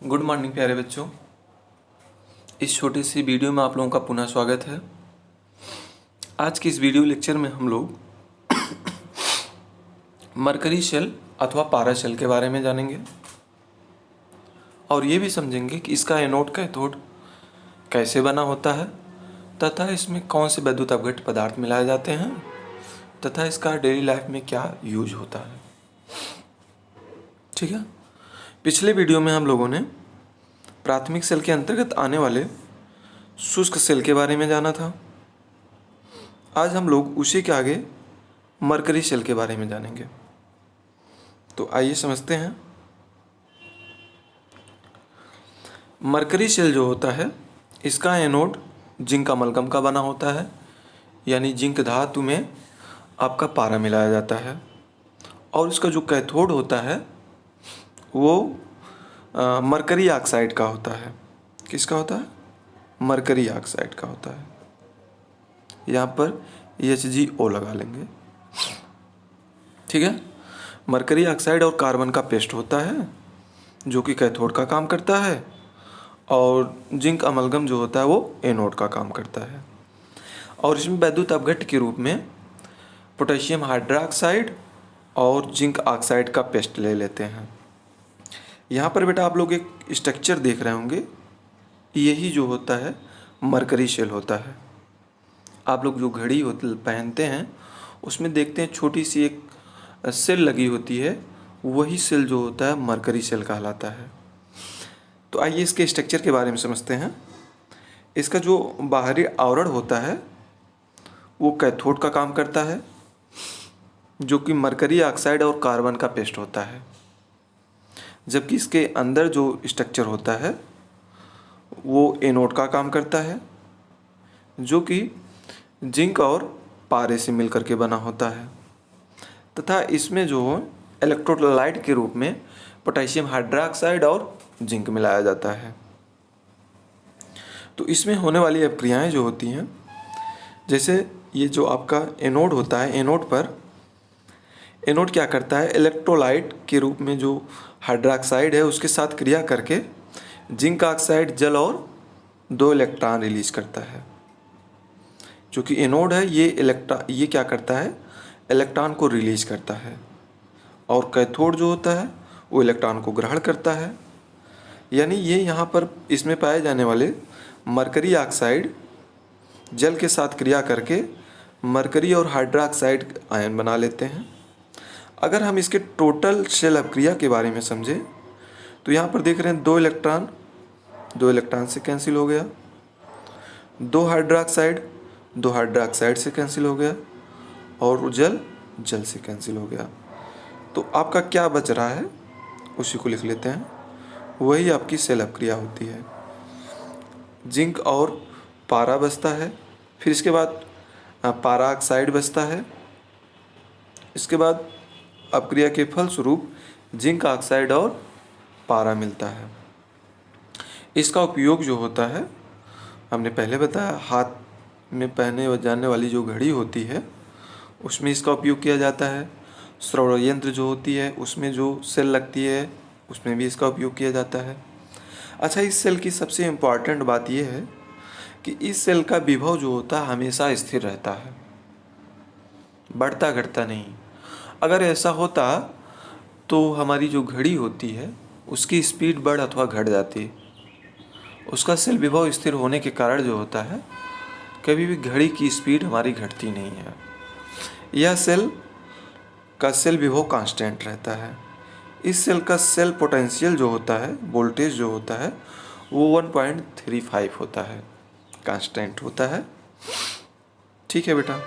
Good morning प्यारे बच्चों। इस छोटी सी वीडियो में आप लोगों का पुनः स्वागत है। आज की इस वीडियो लेक्चर में हम लोग मरकरी शेल अथवा पारा शेल के बारे में जानेंगे और ये भी समझेंगे कि इसका एनोड कैथोड कैसे बना होता है तथा इसमें कौन से वैद्युत अपघट्य पदार्थ मिलाए जाते हैं तथा इसका डेली लाइफ में क्या यूज होता है। ठीक है, पिछले वीडियो में हम लोगों ने प्राथमिक सेल के अंतर्गत आने वाले शुष्क सेल के बारे में जाना था। आज हम लोग उसी के आगे मरकरी सेल के बारे में जानेंगे। तो आइए समझते हैं। मरकरी सेल जो होता है इसका एनोड जिंक अमलगम का बना होता है, यानी जिंक धातु में आपका पारा मिलाया जाता है। और इसका जो कैथोड होता है वो मरकरी ऑक्साइड का होता है। किसका होता है? मरकरी ऑक्साइड का होता है। यहाँ पर HgO लगा लेंगे। ठीक है, मरकरी ऑक्साइड और कार्बन का पेस्ट होता है जो कि कैथोड का काम करता है और जिंक अमलगम जो होता है वो एनोड का काम करता है। और इसमें वैद्युत अपघट्य के रूप में पोटेशियम हाइड्रोक्साइड और जिंक ऑक्साइड का पेस्ट ले लेते हैं। यहाँ पर बेटा आप लोग एक स्ट्रक्चर देख रहे होंगे, यही जो होता है मरकरी शेल होता है। आप लोग जो घड़ी पहनते हैं उसमें देखते हैं छोटी सी एक सेल लगी होती है, वही सेल जो होता है मरकरी सेल कहलाता है। तो आइए इसके स्ट्रक्चर के बारे में समझते हैं। इसका जो बाहरी आवरण होता है वो कैथोड का काम करता है जो कि मरकरी ऑक्साइड और कार्बन का पेस्ट होता है, जबकि इसके अंदर जो स्ट्रक्चर होता है वो एनोड का काम करता है जो कि जिंक और पारे से मिलकर के बना होता है तथा इसमें जो इलेक्ट्रोलाइट के रूप में पोटेशियम हाइड्रोक्साइड और जिंक मिलाया जाता है। तो इसमें होने वाली अपक्रियाएं जो होती हैं, जैसे ये जो आपका एनोड होता है, एनोड क्या करता है, इलेक्ट्रोलाइट के रूप में जो हाइड्रोक्साइड है उसके साथ क्रिया करके जिंक ऑक्साइड जल और 2 इलेक्ट्रॉन रिलीज करता है। जो कि एनोड है ये क्या करता है, इलेक्ट्रॉन को रिलीज करता है और कैथोड जो होता है वो इलेक्ट्रॉन को ग्रहण करता है। यानी ये यहाँ पर इसमें पाए जाने वाले मरकरी ऑक्साइड जल के साथ क्रिया करके मरकरी और हाइड्रोक्साइड आयन बना लेते हैं। अगर हम इसके टोटल शेल अपक्रिया के बारे में समझें तो यहाँ पर देख रहे हैं 2 इलेक्ट्रॉन से कैंसिल हो गया, 2 हाइड्रोक्साइड से कैंसिल हो गया और जल से कैंसिल हो गया। तो आपका क्या बच रहा है उसी को लिख लेते हैं, वही आपकी सेल अपक्रिया होती है। जिंक और पारा बचता है, फिर इसके बाद पारा ऑक्साइड बचता है, इसके बाद अपक्रिया के फलस्वरूप जिंक ऑक्साइड और पारा मिलता है। इसका उपयोग जो होता है हमने पहले बताया, हाथ में पहने जाने वाली जो घड़ी होती है उसमें इसका उपयोग किया जाता है। श्रवण यंत्र जो होती है उसमें जो सेल लगती है उसमें भी इसका उपयोग किया जाता है। अच्छा, इस सेल की सबसे इम्पॉर्टेंट बात यह है कि इस सेल का विभव जो होता है हमेशा स्थिर रहता है, बढ़ता घटता नहीं। अगर ऐसा होता तो हमारी जो घड़ी होती है उसकी स्पीड बढ़ अथवा घट जाती। उसका सेल विभव स्थिर होने के कारण जो होता है कभी भी घड़ी की स्पीड हमारी घटती नहीं है। यह सेल का सेल विभव कांस्टेंट रहता है। इस सेल का सेल पोटेंशियल जो होता है, वोल्टेज जो होता है वो 1.35 होता है, कांस्टेंट होता है। ठीक है बेटा।